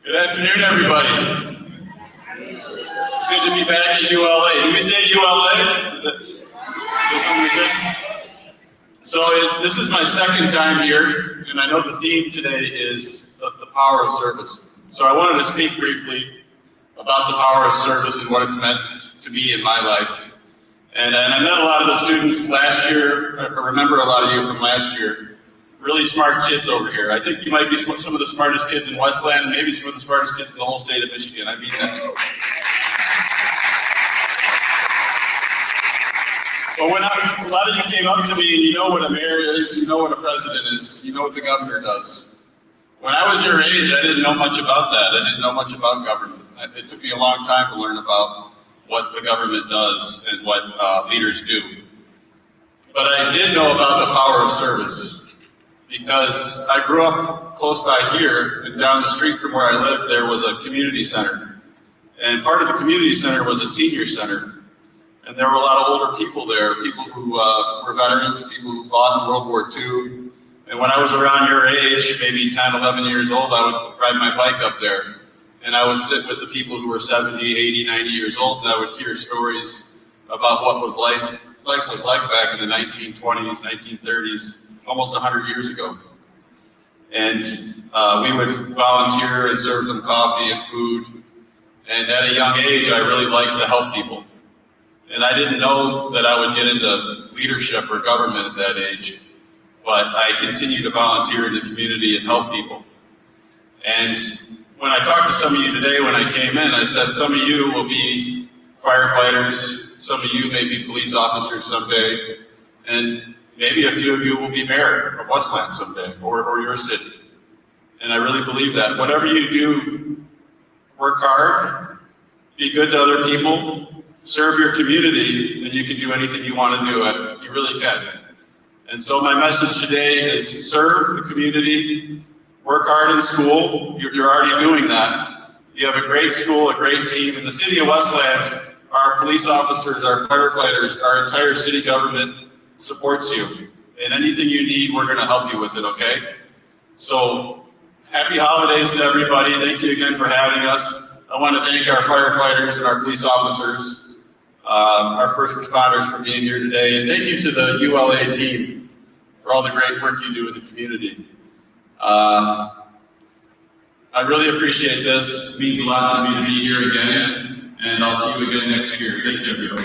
Good afternoon, everybody. It's good to be back at ULA. Do we say ULA? Is that something we say? So this is my second time here, and I know the theme today is the power of service. So I wanted to speak briefly about the power of service and what it's meant to me in my life. And I met a lot of the students last year. I remember a lot of you from last year. Really smart kids over here. I think you might be some of the smartest kids in Westland and maybe some of the smartest kids in the whole state of Michigan. I mean that. But when a lot of you came up to me and you know what a mayor is, you know what a president is, you know what the governor does. When I was your age, I didn't know much about that. I didn't know much about government. It took me a long time to learn about what the government does and what leaders do. But I did know about the power of service, because I grew up close by here, and down the street from where I lived there was a community center. And part of the community center was a senior center. And there were a lot of older people there, people who were veterans, people who fought in World War II. And when I was around your age, maybe 10, 11 years old, I would ride my bike up there. And I would sit with the people who were 70, 80, 90 years old, and I would hear stories about what life was like back in the 1920s, 1930s, almost 100 years ago. And we would volunteer and serve them coffee and food. And at a young age, I really liked to help people. And I didn't know that I would get into leadership or government at that age, but I continued to volunteer in the community and help people. And when I talked to some of you today when I came in, I said some of you will be firefighters, some of you may be police officers someday, and maybe a few of you will be mayor of Westland someday, or your city. And I really believe that. Whatever you do, work hard, be good to other people, serve your community, and you can do anything you want to do. You really can. And so my message today is serve the community, work hard in school. You're already doing that. You have a great school, a great team. In the city of Westland, our police officers, our firefighters, our entire city government supports you. And anything you need, we're going to help you with it, okay? So happy holidays to everybody. Thank you again for having us. I want to thank our firefighters and our police officers, our first responders for being here today. And thank you to the ULA team for all the great work you do in the community. I really appreciate this. It means a lot to me to be here again. And I'll see you again next year. Thank you.